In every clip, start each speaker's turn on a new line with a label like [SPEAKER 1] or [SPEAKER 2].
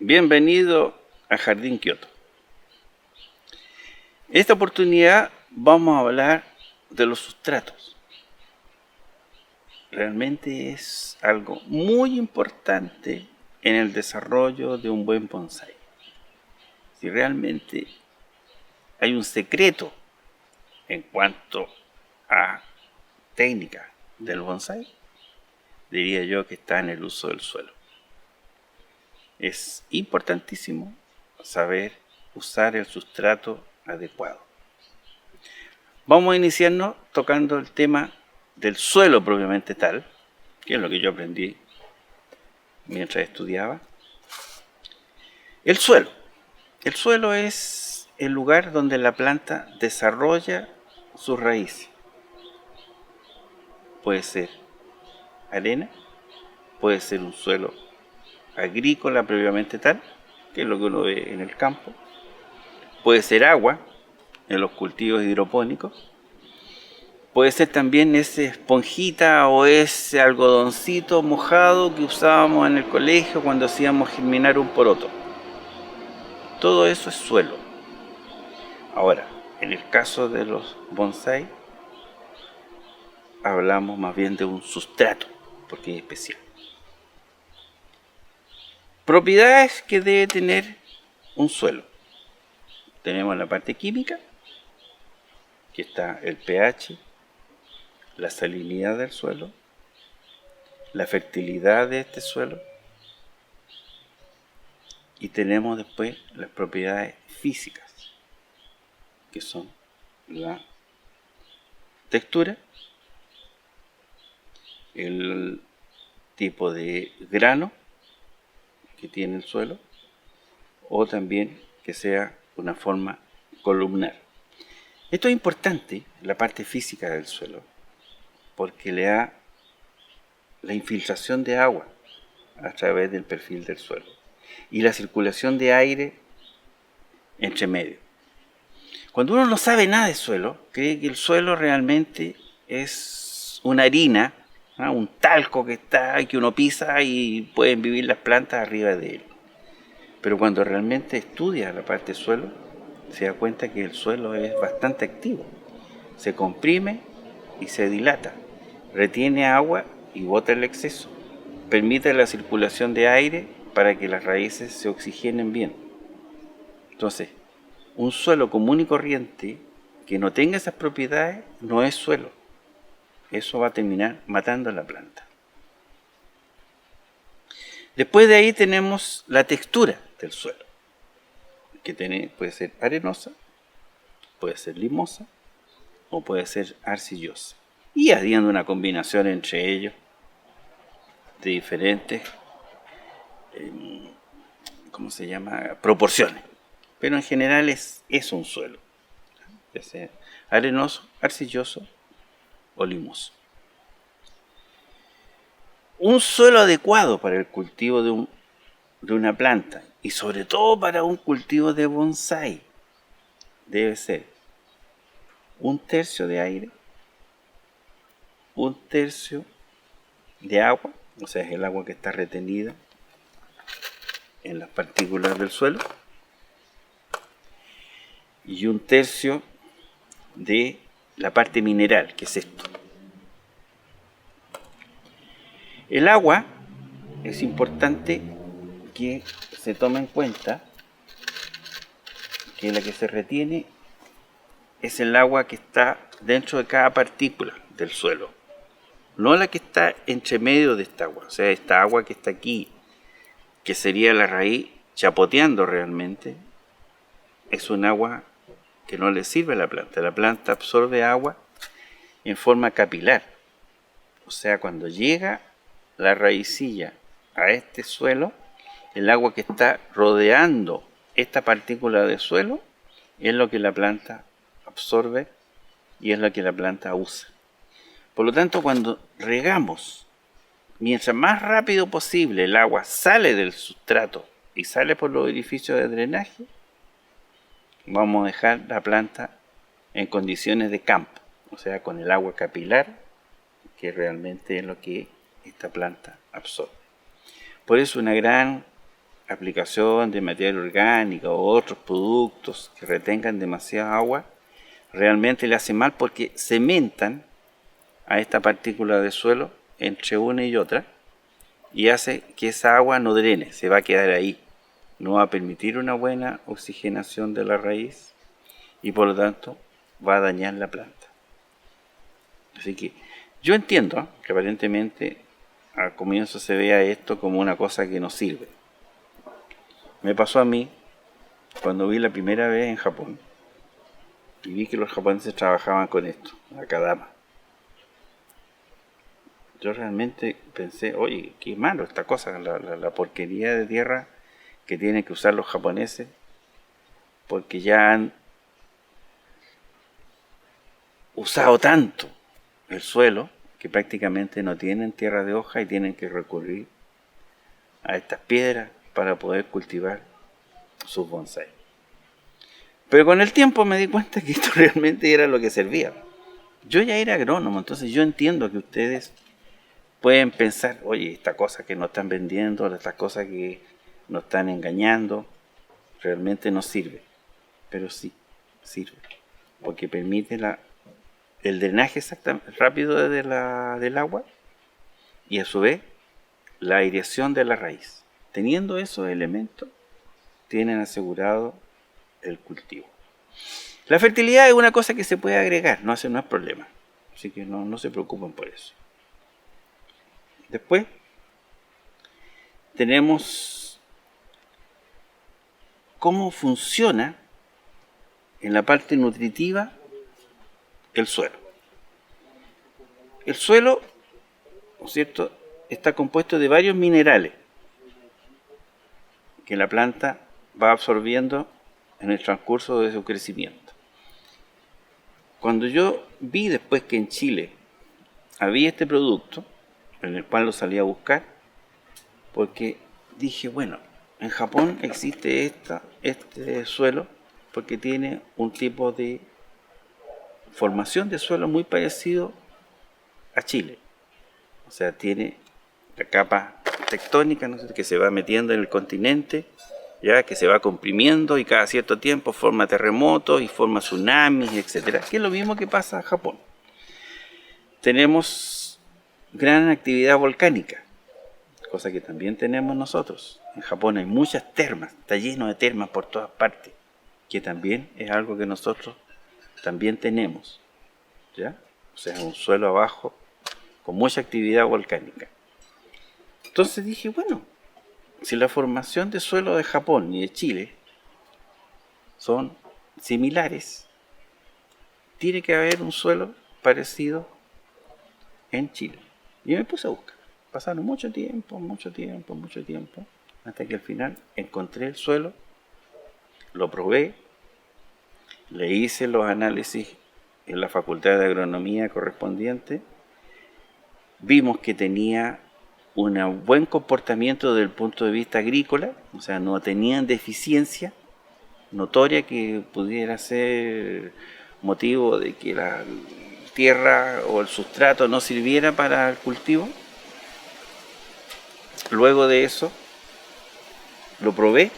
[SPEAKER 1] Bienvenido a Jardín Kioto. En esta oportunidad vamos a hablar de los sustratos. Realmente es algo muy importante en el desarrollo de un buen bonsái. Si realmente hay un secreto en cuanto a técnica del bonsái, diría yo que está en el uso del suelo. Es importantísimo saber usar el sustrato adecuado. Vamos a iniciarnos tocando el tema del suelo propiamente tal, que es lo que yo aprendí mientras estudiaba. El suelo. El suelo es el lugar donde la planta desarrolla sus raíces. Puede ser arena, puede ser un suelo agrícola propiamente tal, que es lo que uno ve en el campo. Puede ser agua, en los cultivos hidropónicos. Puede ser también esa esponjita o ese algodoncito mojado que usábamos en el colegio cuando hacíamos germinar un poroto. Todo eso es suelo. Ahora, en el caso de los bonsái, hablamos más bien de un sustrato, porque es especial. Propiedades que debe tener un suelo. Tenemos la parte química, que está el pH, la salinidad del suelo, la fertilidad de este suelo, y tenemos después las propiedades físicas, que son la textura, el tipo de grano que tiene el suelo, o también que sea una forma columnar. Esto es importante, la parte física del suelo, porque le da la infiltración de agua a través del perfil del suelo y la circulación de aire entre medio. Cuando uno no sabe nada de suelo, cree que el suelo realmente es una harina, ¿no? Un talco que está, que uno pisa y pueden vivir las plantas arriba de él. Pero cuando realmente estudia la parte suelo, se da cuenta que el suelo es bastante activo. Se comprime y se dilata, retiene agua y bota el exceso, permite la circulación de aire para que las raíces se oxigenen bien. Entonces, un suelo común y corriente que no tenga esas propiedades no es suelo. Eso va a terminar matando a la planta. Después de ahí tenemos la textura del suelo, que puede ser arenosa, puede ser limosa o puede ser arcillosa. Y haciendo una combinación entre ellos de diferentes proporciones. Pero en general es un suelo, ya sea arenoso, arcilloso o limoso. Un suelo adecuado para el cultivo de una planta y sobre todo para un cultivo de bonsái debe ser 1/3 de aire, 1/3 de agua, o sea, es el agua que está retenida en las partículas del suelo, y 1/3 de la parte mineral, que es esto. El agua es importante que se tome en cuenta que la que se retiene es el agua que está dentro de cada partícula del suelo, no la que está entre medio de esta agua. O sea, esta agua que está aquí, que sería la raíz chapoteando realmente, es un agua que no le sirve a la planta. La planta absorbe agua en forma capilar. O sea, cuando llega la raicilla a este suelo, el agua que está rodeando esta partícula de suelo es lo que la planta absorbe y es lo que la planta usa. Por lo tanto, cuando regamos, mientras más rápido posible el agua sale del sustrato y sale por los orificios de drenaje, vamos a dejar la planta en condiciones de campo, o sea, con el agua capilar, que realmente es lo que esta planta absorbe. Por eso una gran aplicación de materia orgánica o otros productos que retengan demasiada agua, realmente le hace mal porque cementan a esta partícula de suelo entre una y otra y hace que esa agua no drene, se va a quedar ahí. No va a permitir una buena oxigenación de la raíz y por lo tanto va a dañar la planta. Así que yo entiendo que aparentemente al comienzo se vea esto como una cosa que no sirve. Me pasó a mí cuando vi la primera vez en Japón y vi que los japoneses trabajaban con esto, la kadama. Yo realmente pensé, oye, qué malo esta cosa, la porquería de tierra que tienen que usar los japoneses, porque ya han usado tanto el suelo que prácticamente no tienen tierra de hoja y tienen que recurrir a estas piedras para poder cultivar sus bonsai. Pero con el tiempo me di cuenta que esto realmente era lo que servía. Yo ya era agrónomo, entonces yo entiendo que ustedes pueden pensar, oye, esta cosa que nos están vendiendo, estas cosas que nos están engañando, realmente no sirve. Pero sí, sirve. Porque permite el drenaje rápido del agua y a su vez la aireación de la raíz. Teniendo esos elementos, tienen asegurado el cultivo. La fertilidad es una cosa que se puede agregar, no es problema. Así que no se preocupen por eso. Después tenemos cómo funciona en la parte nutritiva el suelo. El suelo, ¿no es cierto?, está compuesto de varios minerales que la planta va absorbiendo en el transcurso de su crecimiento. Cuando yo vi después que en Chile había este producto, en el cual lo salí a buscar, porque dije, bueno, en Japón existe este suelo porque tiene un tipo de formación de suelo muy parecido a Chile. O sea, tiene la capa tectónica, ¿no sé?, que se va metiendo en el continente, ya que se va comprimiendo y cada cierto tiempo forma terremotos y forma tsunamis, etcétera, que es lo mismo que pasa en Japón. Tenemos gran actividad volcánica, cosa que también tenemos nosotros. En Japón hay muchas termas, está lleno de termas por todas partes, que también es algo que nosotros también tenemos, ¿ya? O sea, un suelo abajo con mucha actividad volcánica. Entonces dije, bueno, si la formación de suelo de Japón y de Chile son similares, tiene que haber un suelo parecido en Chile. Y me puse a buscar. Pasaron mucho tiempo, hasta que al final encontré el suelo, lo probé, le hice los análisis en la Facultad de Agronomía correspondiente, vimos que tenía un buen comportamiento desde el punto de vista agrícola, o sea, no tenían deficiencia notoria que pudiera ser motivo de que la tierra o el sustrato no sirviera para el cultivo. Luego de eso, lo probé,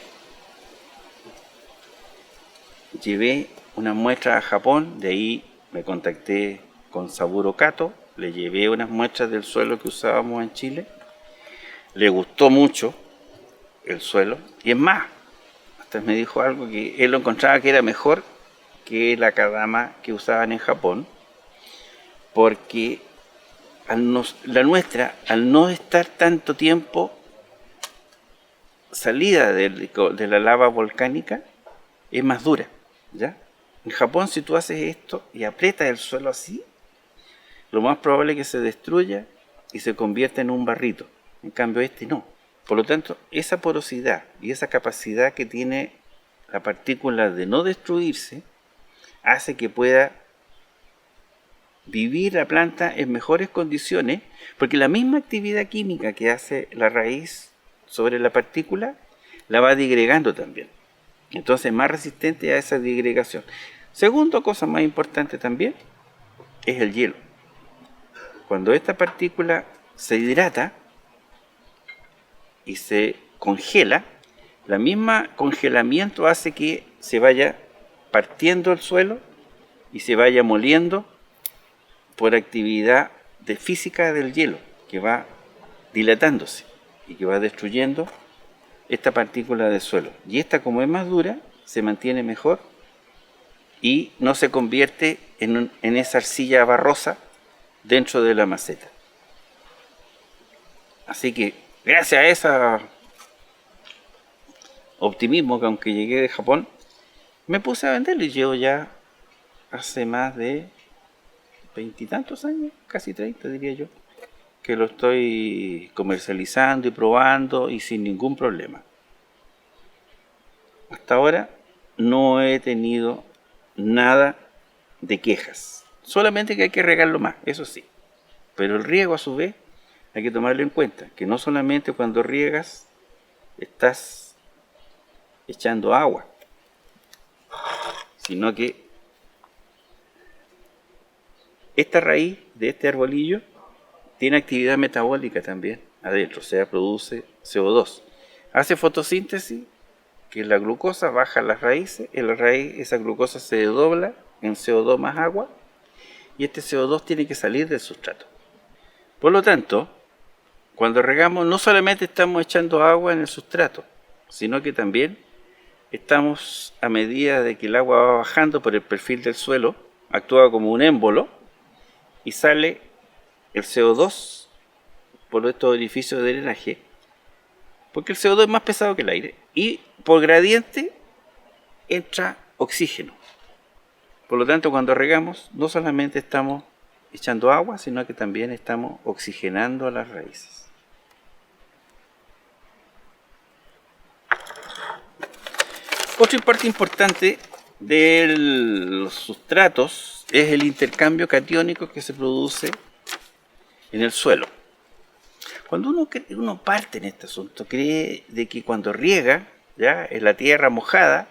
[SPEAKER 1] llevé una muestra a Japón, de ahí me contacté con Saburo Kato, le llevé unas muestras del suelo que usábamos en Chile, le gustó mucho el suelo, y es más, hasta me dijo algo que él lo encontraba que era mejor que la kadama que usaban en Japón, porque la nuestra, al no estar tanto tiempo salida de la lava volcánica, es más dura, ¿ya? En Japón, si tú haces esto y aprietas el suelo así, lo más probable es que se destruya y se convierta en un barrito. En cambio, este no. Por lo tanto, esa porosidad y esa capacidad que tiene la partícula de no destruirse hace que pueda vivir la planta en mejores condiciones, porque la misma actividad química que hace la raíz sobre la partícula la va digregando también. Entonces es más resistente a esa digregación. Segunda cosa más importante también es el hielo. Cuando esta partícula se hidrata y se congela, La misma congelamiento hace que se vaya partiendo el suelo y se vaya moliendo por actividad de física del hielo, que va dilatándose y que va destruyendo esta partícula de suelo. Y esta, como es más dura, se mantiene mejor y no se convierte en esa arcilla barrosa dentro de la maceta. Así que gracias a ese optimismo, que aunque llegué de Japón, me puse a venderlo y llevo ya hace más de 20 y tantos años, casi 30 diría yo, que lo estoy comercializando y probando y sin ningún problema. Hasta ahora no he tenido nada de quejas, solamente que hay que regarlo más, eso sí, pero el riego a su vez hay que tomarlo en cuenta, que no solamente cuando riegas estás echando agua, sino que esta raíz de este arbolillo tiene actividad metabólica también adentro, o sea, produce CO2. Hace fotosíntesis, que es la glucosa, baja las raíces, en la raíz esa glucosa se desdobla en CO2 más agua, y este CO2 tiene que salir del sustrato. Por lo tanto, cuando regamos no solamente estamos echando agua en el sustrato, sino que también estamos, a medida de que el agua va bajando por el perfil del suelo, actúa como un émbolo y sale el CO2 por estos orificios de drenaje, porque el CO2 es más pesado que el aire, y por gradiente entra oxígeno. Por lo tanto, cuando regamos no solamente estamos echando agua, sino que también estamos oxigenando las raíces. Otra parte importante de los sustratos es el intercambio catiónico que se produce en el suelo. Cuando uno parte en este asunto, cree de que cuando riega, ya en la tierra mojada,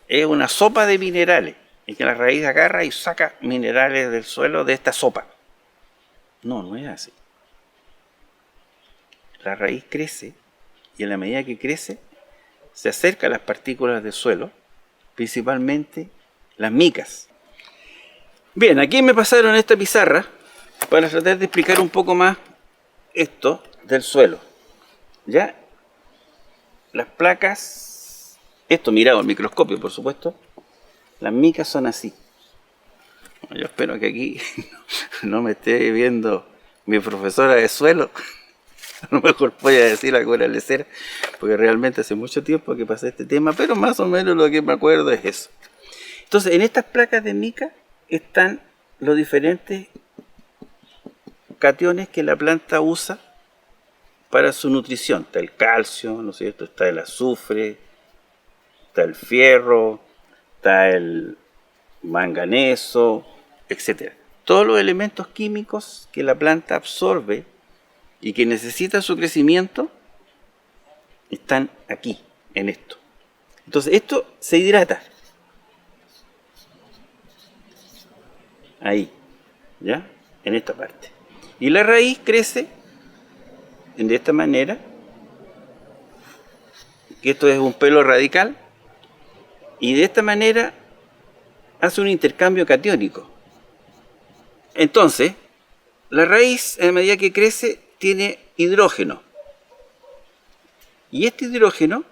[SPEAKER 1] es una sopa de minerales, y que la raíz agarra y saca minerales del suelo de esta sopa. No, no es así. La raíz crece, y en la medida que crece, se acerca a las partículas del suelo, principalmente las micas. Bien, aquí me pasaron esta pizarra para tratar de explicar un poco más esto del suelo. Ya, las placas, esto mirado al microscopio, por supuesto, las micas son así. Yo espero que aquí no me esté viendo mi profesora de suelo. A lo mejor voy a decir alguna lecera, porque realmente hace mucho tiempo que pasé este tema, pero más o menos lo que me acuerdo es eso. Entonces, en estas placas de mica están los diferentes cationes que la planta usa para su nutrición. Está el calcio, ¿no es cierto? Está el azufre, está el fierro, está el manganeso, etc. Todos los elementos químicos que la planta absorbe y que necesita su crecimiento están aquí, en esto. Entonces esto se hidrata. Ahí, ¿ya? En esta parte. Y la raíz crece de esta manera, que esto es un pelo radical, y de esta manera hace un intercambio catiónico. Entonces, la raíz, a medida que crece, tiene hidrógeno. Y este hidrógeno,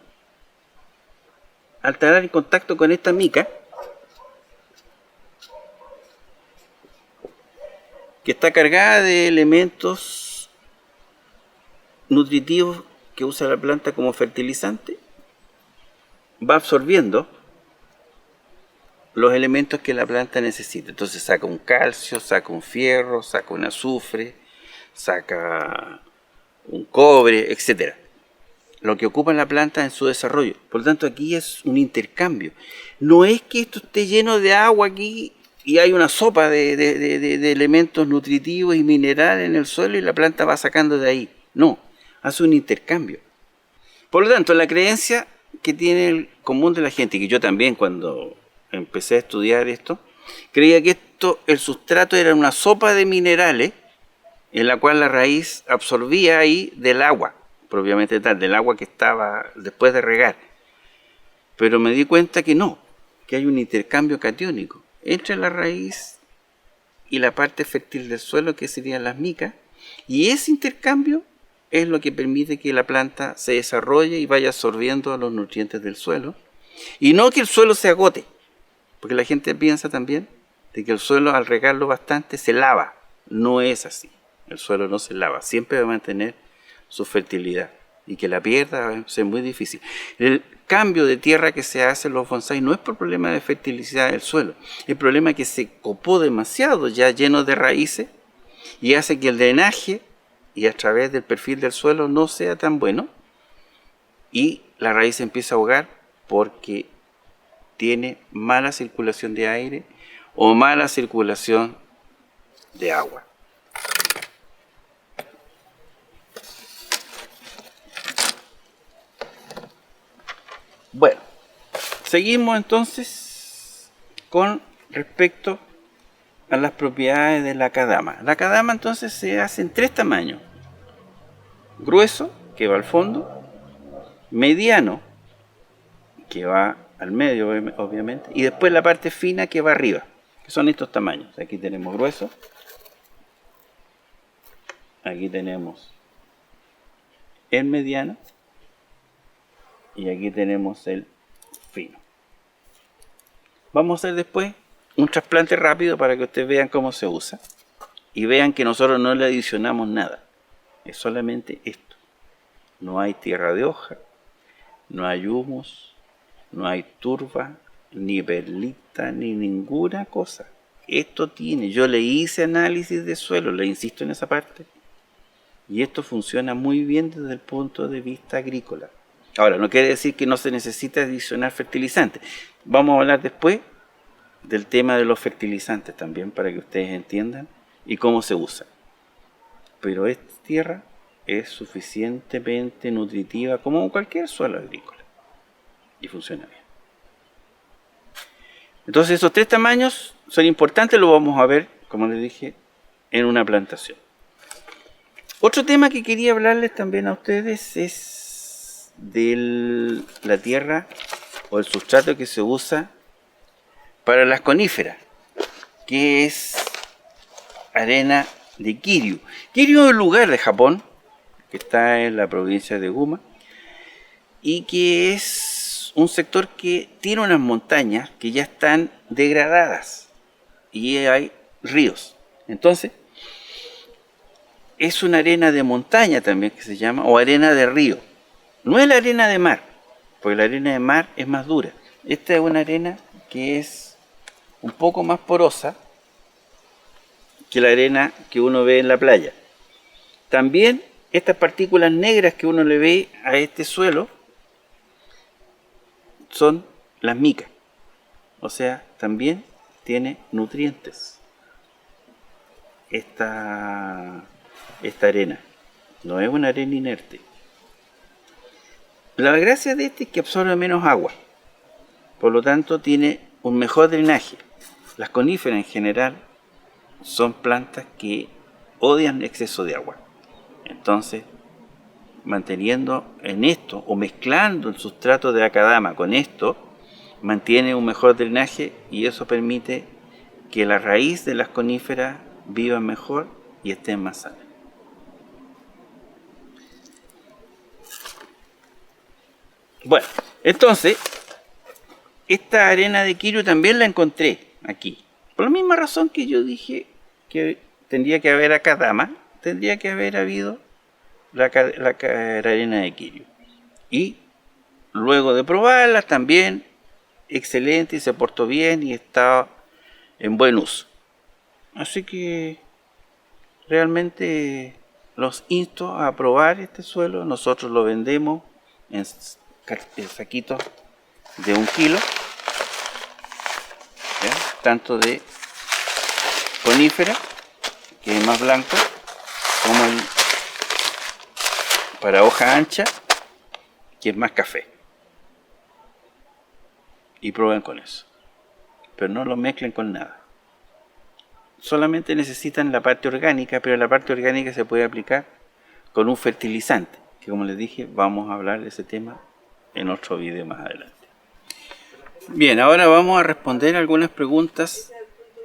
[SPEAKER 1] al estar en contacto con esta mica, que está cargada de elementos nutritivos que usa la planta como fertilizante, va absorbiendo los elementos que la planta necesita. Entonces saca un calcio, saca un fierro, saca un azufre, saca un cobre, etc. Lo que ocupa la planta en su desarrollo. Por lo tanto, aquí es un intercambio. No es que esto esté lleno de agua aquí y hay una sopa de elementos nutritivos y minerales en el suelo y la planta va sacando de ahí. No, hace un intercambio. Por lo tanto, la creencia que tiene el común de la gente, y que yo también cuando empecé a estudiar esto, creía que el sustrato era una sopa de minerales en la cual la raíz absorbía ahí del agua. propiamente tal, del agua que estaba después de regar. Pero me di cuenta que no, que hay un intercambio catiónico entre la raíz y la parte fértil del suelo, que serían las micas, y ese intercambio es lo que permite que la planta se desarrolle y vaya absorbiendo los nutrientes del suelo, y no que el suelo se agote, porque la gente piensa también de que el suelo al regarlo bastante se lava. No es así, el suelo no se lava, siempre va a mantener su fertilidad, y que la pierda va a ser muy difícil. El cambio de tierra que se hace en los bonsái no es por problema de fertilidad del suelo, el problema es que se copó demasiado ya lleno de raíces y hace que el drenaje y a través del perfil del suelo no sea tan bueno, y la raíz se empieza a ahogar porque tiene mala circulación de aire o mala circulación de agua. Bueno, seguimos entonces con respecto a las propiedades de la cadama. La cadama entonces se hace en 3 tamaños: grueso, que va al fondo; mediano, que va al medio obviamente, y después la parte fina, que va arriba, que son estos tamaños. Aquí tenemos grueso, aquí tenemos el mediano y aquí tenemos el fino. Vamos a hacer después un trasplante rápido para que ustedes vean cómo se usa y vean que nosotros no le adicionamos nada, es solamente esto. No hay tierra de hoja, no hay humus, no hay turba, ni perlita, ni ninguna cosa. Esto tiene, yo le hice análisis de suelo, le insisto en esa parte, y esto funciona muy bien desde el punto de vista agrícola. Ahora, no quiere decir que no se necesite adicionar fertilizantes. Vamos a hablar después del tema de los fertilizantes también, para que ustedes entiendan y cómo se usa. Pero esta tierra es suficientemente nutritiva como cualquier suelo agrícola y funciona bien. Entonces esos 3 tamaños son importantes, lo vamos a ver, como les dije, en una plantación. Otro tema que quería hablarles también a ustedes es de la tierra o el sustrato que se usa para las coníferas, que es arena de Kiryu. Kiryu es un lugar de Japón que está en la provincia de Guma y que es un sector que tiene unas montañas que ya están degradadas y hay ríos. Entonces, es una arena de montaña también que se llama, o arena de río. No es la arena de mar, porque la arena de mar es más dura. Esta es una arena que es un poco más porosa que la arena que uno ve en la playa. También estas partículas negras que uno le ve a este suelo son las micas. O sea, también tiene nutrientes esta arena. No es una arena inerte. La gracia de este es que absorbe menos agua. Por lo tanto, tiene un mejor drenaje. Las coníferas en general son plantas que odian exceso de agua. Entonces, manteniendo en esto o mezclando el sustrato de Akadama con esto, mantiene un mejor drenaje y eso permite que la raíz de las coníferas viva mejor y estén más sanas. Bueno, entonces, esta arena de Kiryu también la encontré aquí. Por la misma razón que yo dije que tendría que haber Akadama, tendría que haber habido la arena de Kiryu. Y luego de probarla también, excelente, y se portó bien y está en buen uso. Así que realmente los insto a probar este suelo. Nosotros lo vendemos en saquitos de 1 kilo, ¿ya? Tanto de conífera, que es más blanco, como el para hoja ancha, que es más café. Y prueben con eso, pero no lo mezclen con nada. Solamente necesitan la parte orgánica, pero la parte orgánica se puede aplicar con un fertilizante que como les dije, vamos a hablar de ese tema en otro video más adelante. Bien, ahora vamos a responder algunas preguntas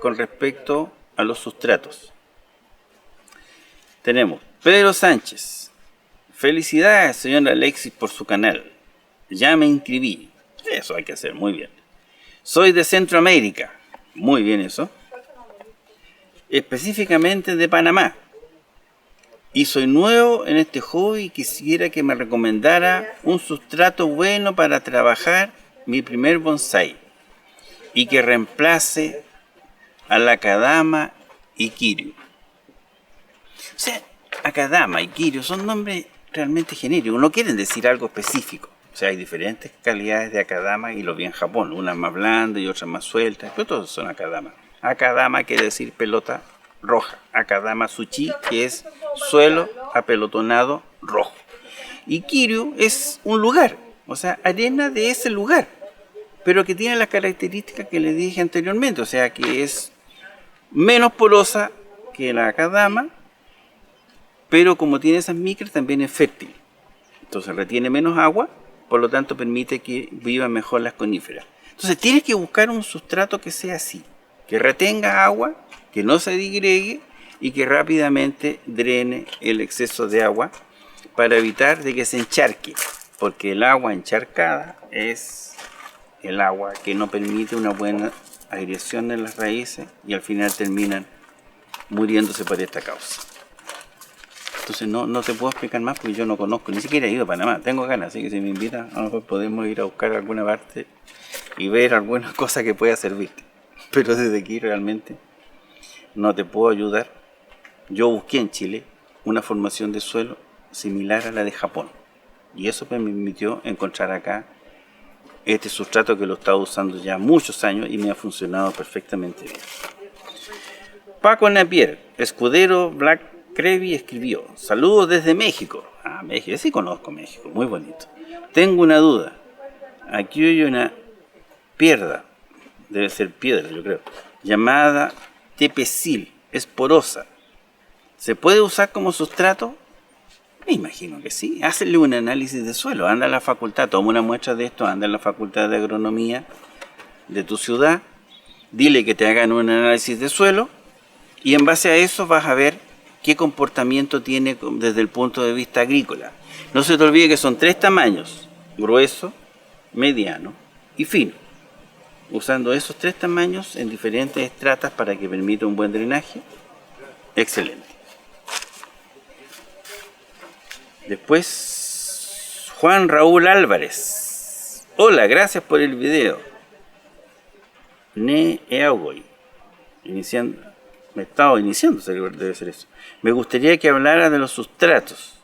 [SPEAKER 1] con respecto a los sustratos. Tenemos Pedro Sánchez. Felicidades, señor Alexis, por su canal. Ya me inscribí. Eso hay que hacer, muy bien. Soy de Centroamérica. Muy bien eso. Específicamente de Panamá. Y soy nuevo en este hobby y quisiera que me recomendara un sustrato bueno para trabajar mi primer bonsai y que reemplace a la Akadama y Kiryu. O sea, Akadama y Kiryu son nombres realmente genéricos, no quieren decir algo específico. O sea, hay diferentes calidades de Akadama y lo vi en Japón, unas más blandas y otras más sueltas, pero todos son Akadama. Akadama quiere decir pelota roja, Akadama Tsuchi, que es suelo apelotonado rojo. Y Kiryu es un lugar, o sea, arena de ese lugar, pero que tiene las características que les dije anteriormente, o sea, que es menos porosa que la Akadama, pero como tiene esas micras también es fértil. Entonces retiene menos agua, por lo tanto permite que vivan mejor las coníferas. Entonces tienes que buscar un sustrato que sea así, que retenga agua, que no se digregue y que rápidamente drene el exceso de agua para evitar de que se encharque, porque el agua encharcada es el agua que no permite una buena agregación en las raíces y al final terminan muriéndose por esta causa. Entonces no te puedo explicar más porque yo no conozco, ni siquiera he ido a Panamá, tengo ganas, así que si me invitan a lo mejor podemos ir a buscar alguna parte y ver alguna cosa que pueda servir, pero desde aquí realmente no te puedo ayudar. Yo busqué en Chile una formación de suelo similar a la de Japón y eso me permitió encontrar acá este sustrato que lo he estado usando ya muchos años y me ha funcionado perfectamente bien. Paco Napier, escudero Black Crevi, escribió: saludos desde México. Ah, México, sí conozco México, muy bonito. Tengo una duda. Aquí hay una piedra, debe ser piedra yo creo, llamada tepecil, es porosa. ¿Se puede usar como sustrato? Me imagino que sí. Hazle un análisis de suelo, anda a la facultad, toma una muestra de esto, anda a la facultad de agronomía de tu ciudad, dile que te hagan un análisis de suelo y en base a eso vas a ver qué comportamiento tiene desde el punto de vista agrícola. No se te olvide que son 3 tamaños: grueso, mediano y fino. Usando esos 3 tamaños en diferentes estratas para que permita un buen drenaje, excelente. Después, Juan Raúl Álvarez. Hola, gracias por el video. Me estaba iniciando, debe ser eso. Me gustaría que hablara de los sustratos,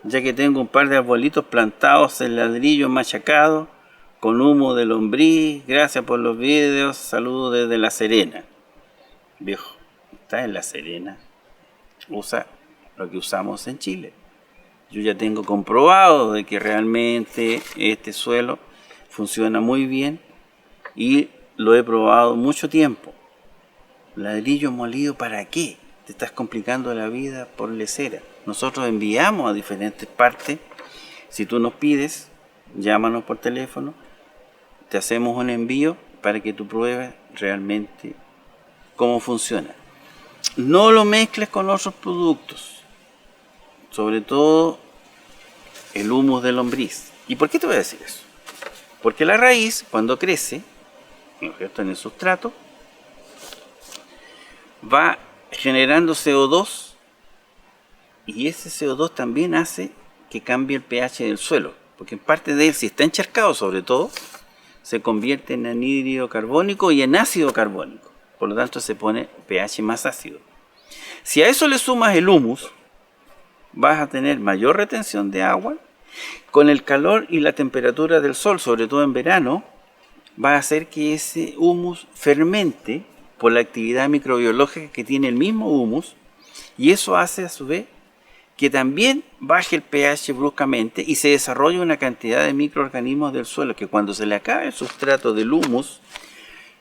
[SPEAKER 1] ya que tengo un par de arbolitos plantados en ladrillo machacado con humo de lombriz. Gracias por los videos. Saludos desde La Serena. Viejo, está en La Serena. Usa lo que usamos en Chile. Yo ya tengo comprobado de que realmente este suelo funciona muy bien y lo he probado mucho tiempo. Ladrillo molido, ¿para qué? Te estás complicando la vida por lesera. Nosotros enviamos a diferentes partes. Si tú nos pides, llámanos por teléfono, te hacemos un envío para que tú pruebes realmente cómo funciona. No lo mezcles con otros productos, sobre todo el humus de lombriz. ¿Y por qué te voy a decir eso? Porque la raíz, cuando crece, ¿no es cierto?, en el sustrato, va generando CO2 y ese CO2 también hace que cambie el pH del suelo, porque en parte de él, si está encharcado sobre todo, se convierte en anhídrido carbónico y en ácido carbónico, por lo tanto se pone pH más ácido. Si a eso le sumas el humus, vas a tener mayor retención de agua. Con el calor y la temperatura del sol, sobre todo en verano, va a hacer que ese humus fermente por la actividad microbiológica que tiene el mismo humus, y eso hace a su vez que también baje el pH bruscamente y se desarrolle una cantidad de microorganismos del suelo que cuando se le acabe el sustrato del humus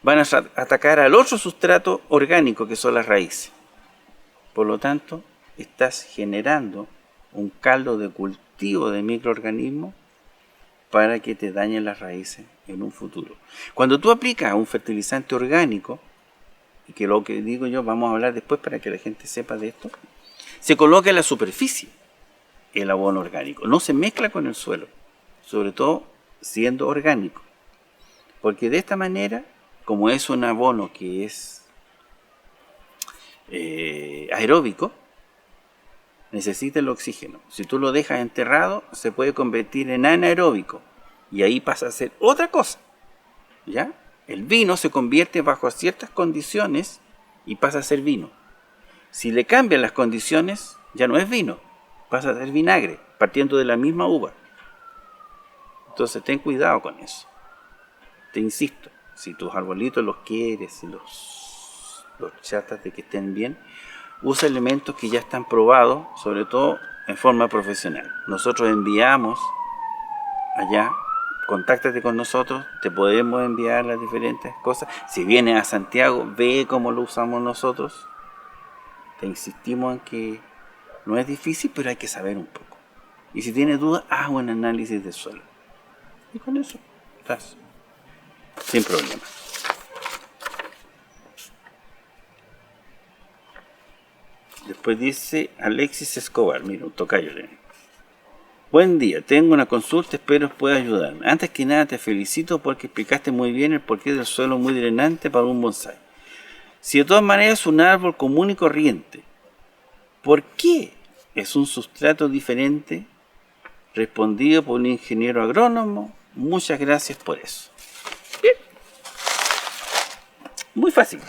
[SPEAKER 1] van a atacar al otro sustrato orgánico que son las raíces. Por lo tanto, estás generando un caldo de cultivo de microorganismos para que te dañen las raíces en un futuro. Cuando tú aplicas un fertilizante orgánico, y que lo que digo yo vamos a hablar después para que la gente sepa de esto, se coloca en la superficie el abono orgánico, no se mezcla con el suelo, sobre todo siendo orgánico, porque de esta manera, como es un abono que es aeróbico, necesita el oxígeno. Si tú lo dejas enterrado, se puede convertir en anaeróbico y ahí pasa a ser otra cosa, ¿ya? El vino se convierte bajo ciertas condiciones y pasa a ser vino. Si le cambian las condiciones, ya no es vino, pasa a ser vinagre, partiendo de la misma uva. Entonces ten cuidado con eso. Te insisto, si tus arbolitos los quieres, si los tratas de que estén bien, usa elementos que ya están probados, sobre todo en forma profesional. Nosotros enviamos allá, contáctate con nosotros, te podemos enviar las diferentes cosas. Si vienes a Santiago, ve cómo lo usamos nosotros. Te insistimos en que no es difícil, pero hay que saber un poco. Y si tienes dudas, haz un análisis del suelo. Y con eso estás sin problema. Después dice Alexis Escobar, mira, un tocayo. Buen día, tengo una consulta, espero puedas ayudarme. Antes que nada te felicito porque explicaste muy bien el porqué del suelo muy drenante para un bonsái. Si de todas maneras es un árbol común y corriente, ¿por qué es un sustrato diferente? Respondido por un ingeniero agrónomo, muchas gracias por eso. Bien. Muy fácil.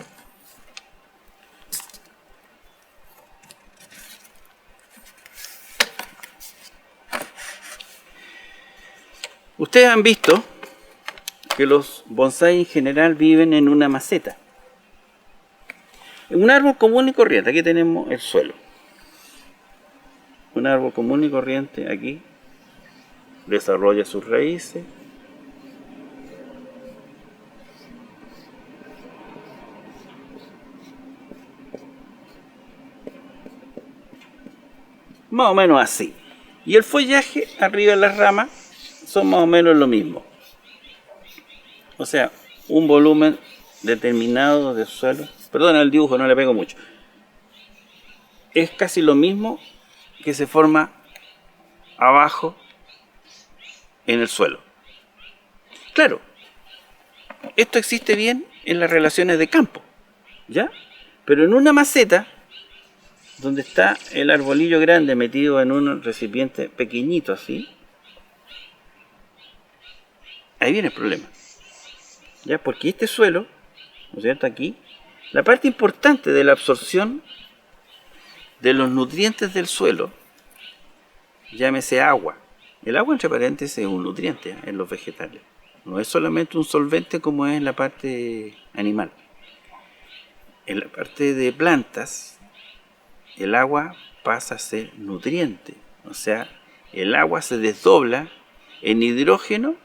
[SPEAKER 1] Ustedes han visto que los bonsái en general viven en una maceta. En un árbol común y corriente, aquí tenemos el suelo. Un árbol común y corriente aquí desarrolla sus raíces. Más o menos así. Y el follaje arriba de las ramas son más o menos lo mismo. O sea, un volumen determinado de suelo. Perdona el dibujo, no le pego mucho. Es casi lo mismo que se forma abajo en el suelo. Claro, esto existe bien en las relaciones de campo, ¿ya? Pero en una maceta, donde está el arbolillo grande metido en un recipiente pequeñito así, ahí viene el problema, ¿ya? Porque este suelo, ¿no es cierto? Aquí, la parte importante de la absorción de los nutrientes del suelo, llámese agua. El agua, entre paréntesis, es un nutriente en los vegetales. No es solamente un solvente como es en la parte animal. En la parte de plantas, el agua pasa a ser nutriente. O sea, el agua se desdobla en hidrógeno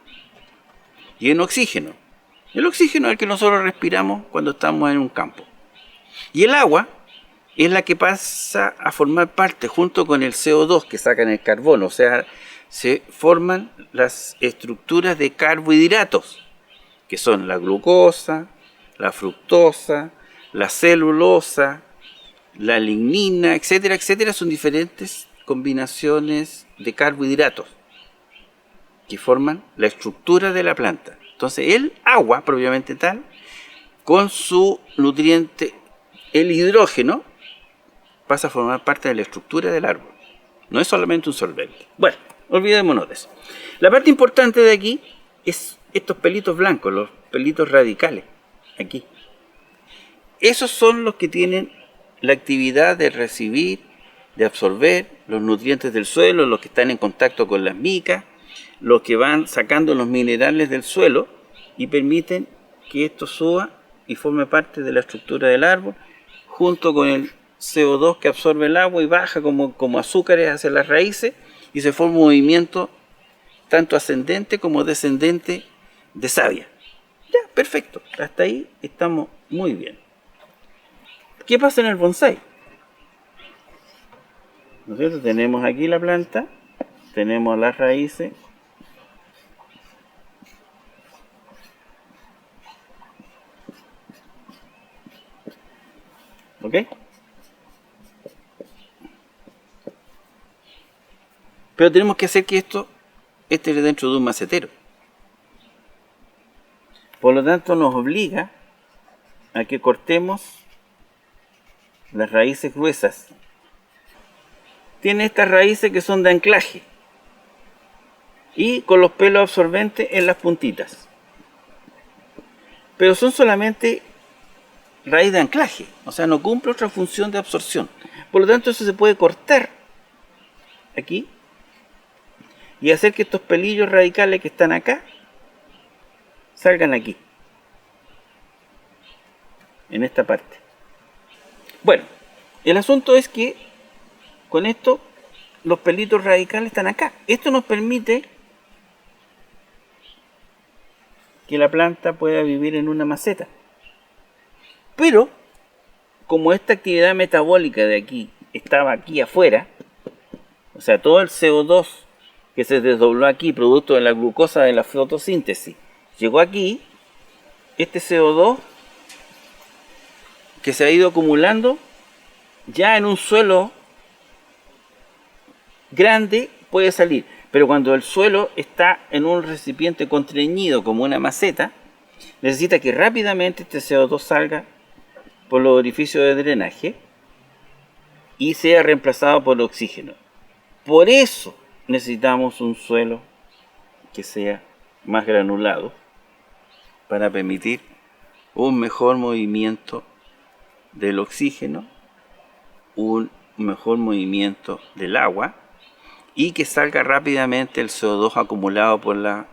[SPEAKER 1] y en oxígeno. El oxígeno es el que nosotros respiramos cuando estamos en un campo. Y el agua es la que pasa a formar parte junto con el CO2 que sacan el carbono. O sea, se forman las estructuras de carbohidratos, que son la glucosa, la fructosa, la celulosa, la lignina, etcétera, etcétera. Son diferentes combinaciones de carbohidratos que forman la estructura de la planta. Entonces el agua, propiamente tal, con su nutriente, el hidrógeno, pasa a formar parte de la estructura del árbol. No es solamente un solvente. Bueno, olvidémonos de eso. La parte importante de aquí es estos pelitos blancos, los pelitos radicales, aquí. Esos son los que tienen la actividad de recibir, de absorber los nutrientes del suelo, los que están en contacto con las micas, los que van sacando los minerales del suelo y permiten que esto suba y forme parte de la estructura del árbol, junto con el CO2 que absorbe el agua y baja como azúcares hacia las raíces, y se forma un movimiento tanto ascendente como descendente de savia. Ya, perfecto. Hasta ahí estamos muy bien. ¿Qué pasa en el bonsái? ¿No es cierto? Tenemos aquí la planta tenemos las raíces. ¿Ok? Pero tenemos que hacer que esto esté dentro de un macetero. Por lo tanto, nos obliga a que cortemos las raíces gruesas. Tiene estas raíces que son de anclaje y con los pelos absorbentes en las puntitas. Pero son solamente raíz de anclaje, o sea, no cumple otra función de absorción. Por lo tanto, eso se puede cortar aquí y hacer que estos pelillos radicales que están acá salgan aquí, en esta parte. Bueno, el asunto es que con esto los pelitos radicales están acá. Esto nos permite que la planta pueda vivir en una maceta. Pero, como esta actividad metabólica de aquí estaba aquí afuera, o sea, todo el CO2 que se desdobló aquí, producto de la glucosa de la fotosíntesis, llegó aquí, este CO2 que se ha ido acumulando ya en un suelo grande puede salir. Pero cuando el suelo está en un recipiente contrañido como una maceta, necesita que rápidamente este CO2 salga por los orificios de drenaje y sea reemplazado por oxígeno. Por eso necesitamos un suelo que sea más granulado para permitir un mejor movimiento del oxígeno, un mejor movimiento del agua y que salga rápidamente el CO2 acumulado por el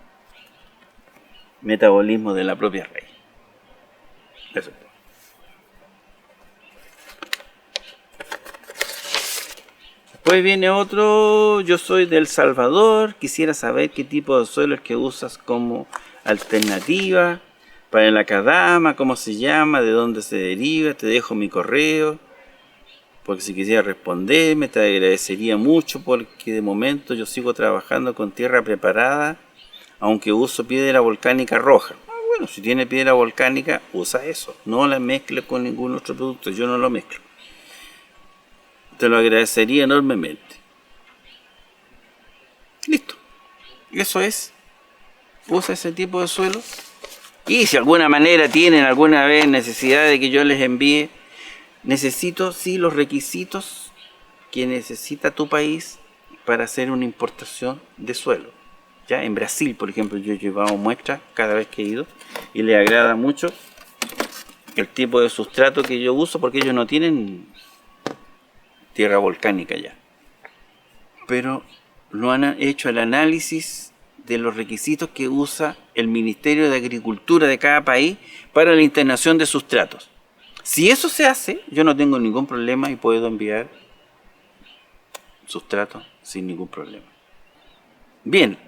[SPEAKER 1] metabolismo de la propia raíz. Eso. Después viene otro: yo soy de El Salvador, quisiera saber qué tipo de suelo es que usas como alternativa para el macadamia, cómo se llama, de dónde se deriva, te dejo mi correo, porque si quisiera responderme te agradecería mucho, porque de momento yo sigo trabajando con tierra preparada, aunque uso piedra volcánica roja. Bueno, si tiene piedra volcánica, usa eso, no la mezcle con ningún otro producto, yo no lo mezclo. Te lo agradecería enormemente. Listo. Eso es. Usa ese tipo de suelo. Y si de alguna manera tienen alguna vez necesidad de que yo les envíe, necesito sí los requisitos que necesita tu país para hacer una importación de suelo. Ya en Brasil, por ejemplo, yo he llevado muestras cada vez que he ido y les agrada mucho el tipo de sustrato que yo uso, porque ellos no tienen tierra volcánica ya, pero no han hecho el análisis de los requisitos que usa el Ministerio de Agricultura de cada país para la internación de sustratos. Si eso se hace, yo no tengo ningún problema y puedo enviar sustratos sin ningún problema. Bien,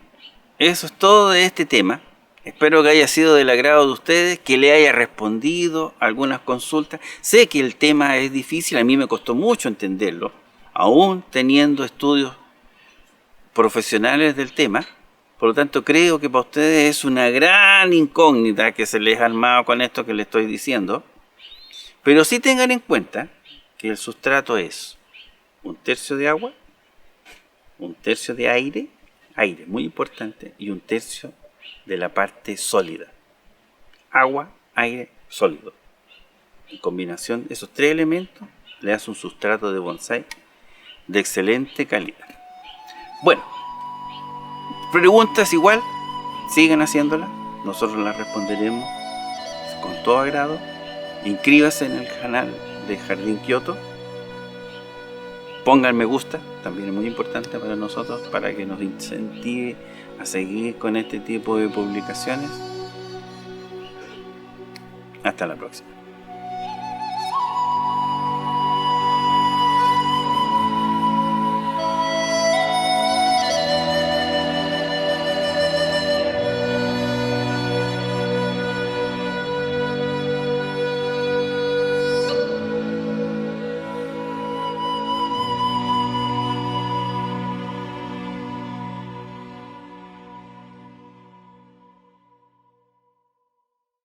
[SPEAKER 1] eso es todo de este tema. Espero que haya sido del agrado de ustedes, que le haya respondido algunas consultas. Sé que el tema es difícil, a mí me costó mucho entenderlo, aún teniendo estudios profesionales del tema. Por lo tanto, creo que para ustedes es una gran incógnita que se les ha armado con esto que les estoy diciendo. Pero sí tengan en cuenta que el sustrato es 1/3 de agua, 1/3 de aire, muy importante, y 1/3 de la parte sólida. Agua, aire, sólido. En combinación de esos 3 elementos le hace un sustrato de bonsái de excelente calidad. Bueno, preguntas igual, sigan haciéndolas, nosotros las responderemos con todo agrado. Inscríbase en el canal de Jardín Kioto, pongan me gusta, también es muy importante para nosotros, para que nos incentive a seguir con este tipo de publicaciones. Hasta la próxima.